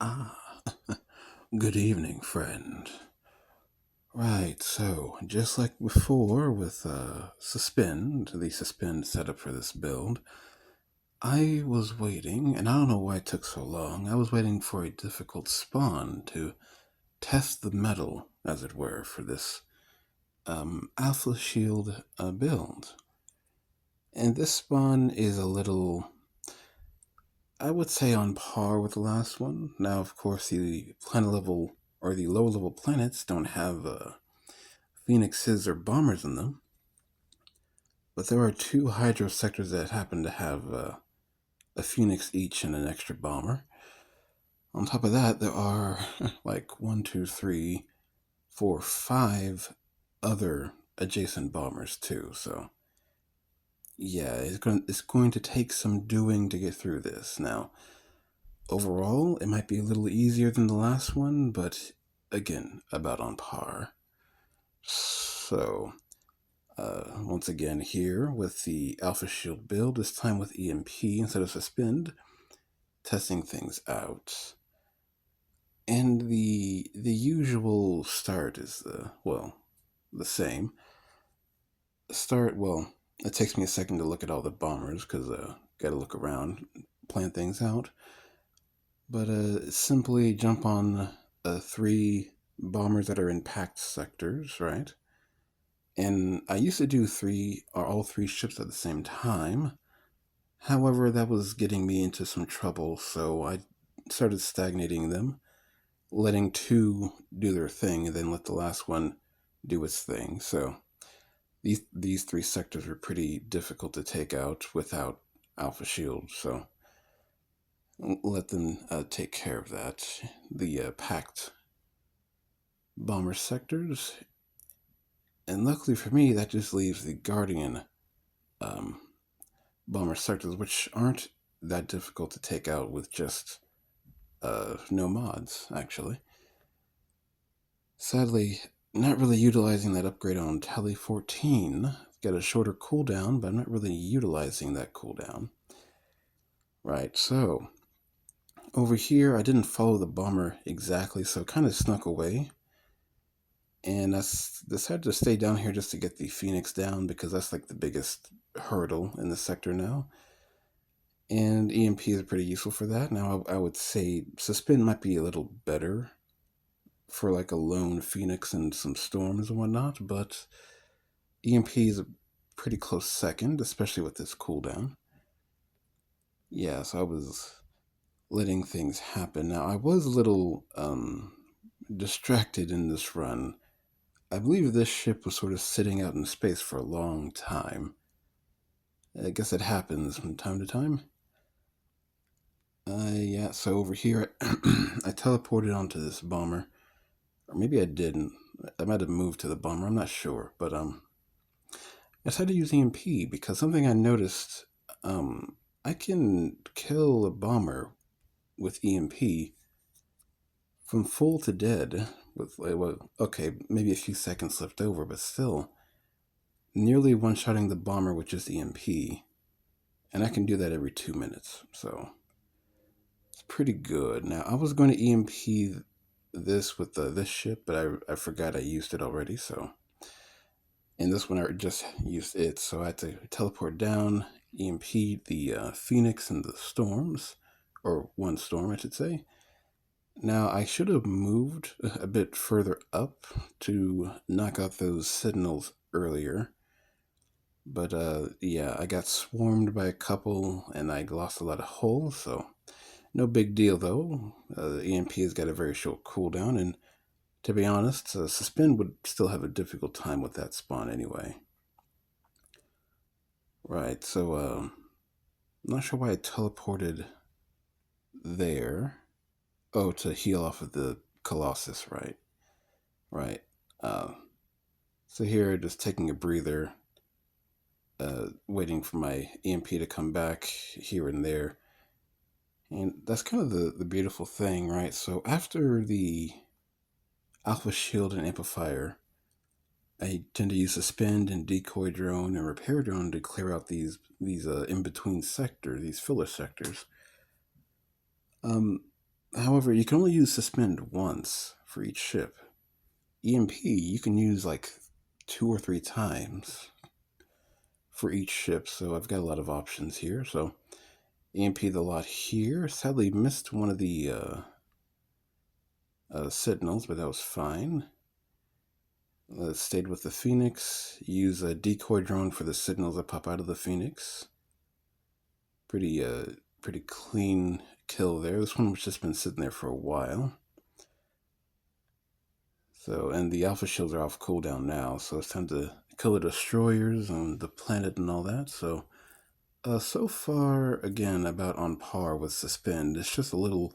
Ah, good evening, friend. Right, so just like before with the suspend setup for this build, I was waiting, and I don't know why it took so long. I was waiting for a difficult spawn to test the metal, as it were, for this Alpha Shield build. And this spawn is a little, I would say, on par with the last one. Now, of course, the planet level or the low level planets don't have phoenixes or bombers in them, but there are two hydro sectors that happen to have a phoenix each and an extra bomber. On top of that, there are like one, two, three, four, five other adjacent bombers too. So yeah, it's going to take some doing to get through this. Now, overall, it might be a little easier than the last one, but again, about on par. So once again here with the Alpha Shield build, this time with EMP instead of Suspend, testing things out. And the usual start is the same. Start, it takes me a second to look at all the bombers because gotta look around, plan things out. But simply jump on three bombers that are in packed sectors, right? And I used to do all three ships at the same time. However, that was getting me into some trouble, so I started stagnating them, letting two do their thing, and then let the last one do its thing. So these three sectors were pretty difficult to take out without Alpha Shield, so let them take care of that. The packed bomber sectors, and luckily for me, that just leaves the Guardian um, bomber sectors, which aren't that difficult to take out with just no mods, actually. Sadly, not really utilizing that upgrade on Tele 14. Got a shorter cooldown, but I'm not really utilizing that cooldown. Right, so over here, I didn't follow the bomber exactly, so kind of snuck away. And I decided to stay down here just to get the Phoenix down because that's like the biggest hurdle in the sector now. And EMP is pretty useful for that. Now, I would say Suspend might be a little better for like a lone Phoenix and some storms and whatnot, but EMP is a pretty close second, especially with this cooldown. Yeah, so I was letting things happen. Now, I was a little distracted in this run. I believe this ship was sort of sitting out in space for a long time. I guess it happens from time to time. Yeah, so over here, I teleported onto this bomber. Or maybe I didn't. I might have moved to the bomber, I'm not sure. But I decided to use EMP because something I noticed, I can kill a bomber with EMP from full to dead with, okay, maybe a few seconds left over, but still, nearly one-shotting the bomber with just EMP. And I can do that every 2 minutes, so it's pretty good. Now, I was going to EMP this with this ship, but I forgot I used it already, so. And this one I just used it, so I had to teleport down, EMP the Phoenix and the storms, or one storm, I should say. Now, I should have moved a bit further up to knock out those sentinels earlier. But yeah, I got swarmed by a couple and I lost a lot of hull, so no big deal though. The EMP has got a very short cooldown, and to be honest, Suspend would still have a difficult time with that spawn anyway. Right, so I'm not sure why I teleported there. Oh, to heal off of the Colossus, right? Right. So here, just taking a breather, waiting for my EMP to come back here and there. And that's kind of the beautiful thing, right? So after the Alpha Shield and Amplifier, I tend to use Suspend and Decoy Drone and Repair Drone to clear out these in-between sectors, these filler sectors. However, you can only use suspend once for each ship. EMP, you can use like 2 or 3 times for each ship, so I've got a lot of options here. So EMP the lot here. Sadly, missed one of the signals, but that was fine. Stayed with the Phoenix. Use a decoy drone for the signals that pop out of the Phoenix. Pretty clean kill there. This one was just been sitting there for a while. So, and the Alpha shields are off cooldown now, so it's time to kill the destroyers on the planet and all that. So, so far, again, about on par with Suspend. It's just a little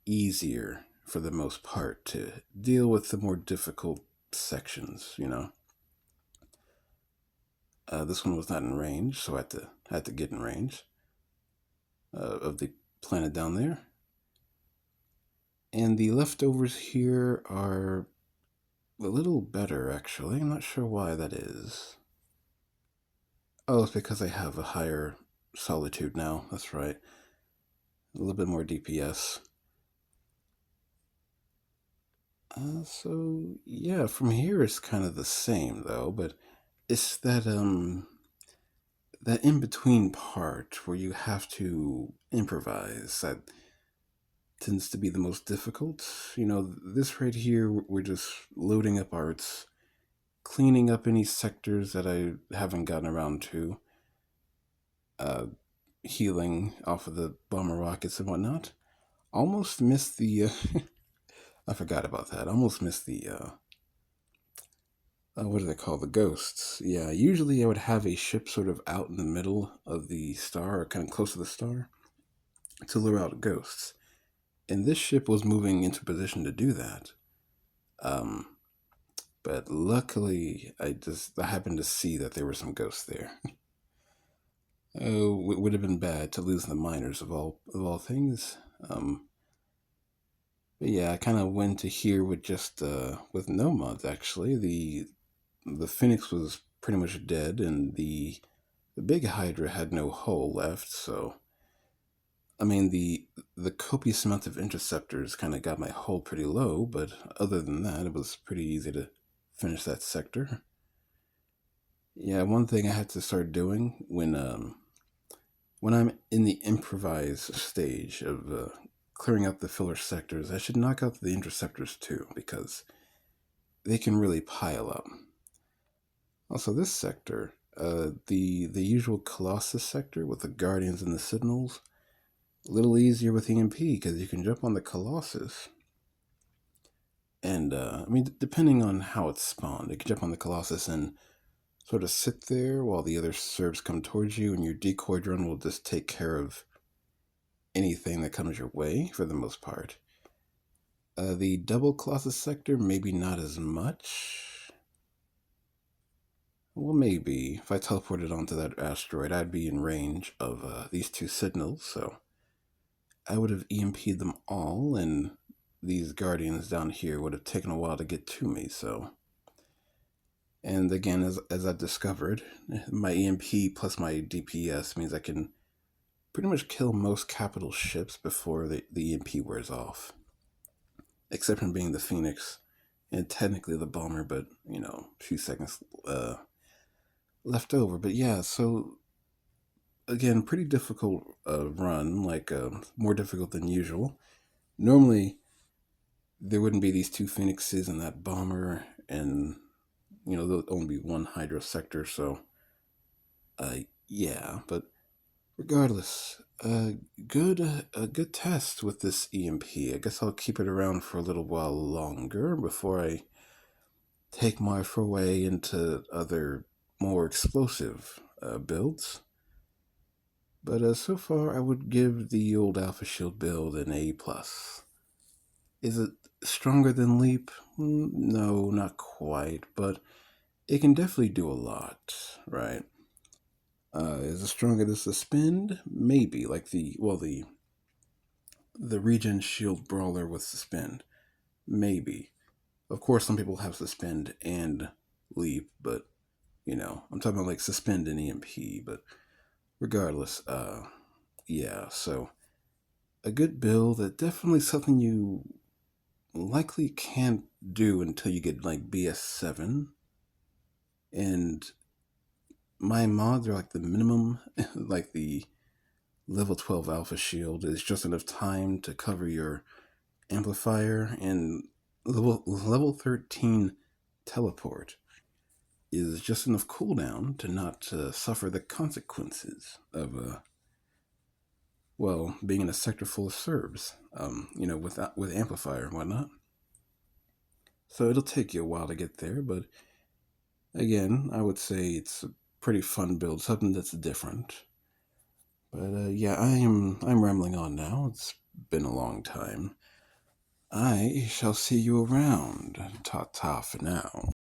easier for the most part to deal with the more difficult sections, you know. This one was not in range, so I had to get in range of the planet down there. And the leftovers here are a little better, actually. I'm not sure why that is. Oh, it's because I have a higher solitude now. That's right. A little bit more DPS. So yeah, from here it's kind of the same though, but it's that in between part where you have to improvise that tends to be the most difficult. You know, this right here, we're just loading up arts, cleaning up any sectors that I haven't gotten around to, uh, healing off of the bomber rockets and whatnot. Almost missed the. I forgot about that. Almost missed the. What do they call the ghosts? Yeah, usually I would have a ship sort of out in the middle of the star, or kind of close to the star, to lure out ghosts. And this ship was moving into position to do that. Um, but luckily, I happened to see that there were some ghosts there. Oh, it would have been bad to lose the miners of all things. But yeah, I kind of went to here with just with no mods actually. The Phoenix was pretty much dead, and the big Hydra had no hull left. So I mean the copious amount of interceptors kind of got my hull pretty low, but other than that, it was pretty easy to finish that sector. Yeah, one thing I had to start doing when I'm in the improvise stage of clearing out the filler sectors, I should knock out the interceptors too, because they can really pile up. Also, this sector, the usual Colossus sector with the Guardians and the Sentinels, a little easier with EMP because you can jump on the Colossus. And, I mean, depending on how it's spawned, you can jump on the Colossus and sort of sit there while the other servs come towards you, and your decoy drone will just take care of anything that comes your way for the most part. The double Colossus sector, maybe not as much. Well, maybe. If I teleported onto that asteroid, I'd be in range of these two signals, so I would have EMP'd them all, and these guardians down here would have taken a while to get to me, so. And again, as I discovered, my EMP plus my DPS means I can pretty much kill most capital ships before the EMP wears off. Except from being the Phoenix and technically the bomber, but, you know, a few seconds left over. But yeah, so again, pretty difficult run, like more difficult than usual. Normally, there wouldn't be these two Phoenixes and that bomber, and you know there'll only be one Hydra sector. So, yeah. But regardless, a good test with this EMP. I guess I'll keep it around for a little while longer before I take my foray into other more explosive builds. But so far, I would give the old Alpha Shield build an A+. Is it stronger than Leap? No, not quite, but it can definitely do a lot, right? Is it stronger than Suspend? Maybe, like the Regen Shield Brawler with Suspend. Maybe. Of course, some people have Suspend and Leap, but, you know, I'm talking about like Suspend and EMP, but regardless, yeah, so a good build that definitely something you likely can't do until you get like BS7. And my mods are like the minimum, like the level 12 alpha shield is just enough time to cover your amplifier, and level 13 teleport is just enough cooldown to not suffer the consequences of being in a sector full of Serbs, with amplifier and whatnot. So it'll take you a while to get there, but again, I would say it's a pretty fun build, something that's different. But yeah, I'm rambling on now. It's been a long time. I shall see you around. Ta ta for now.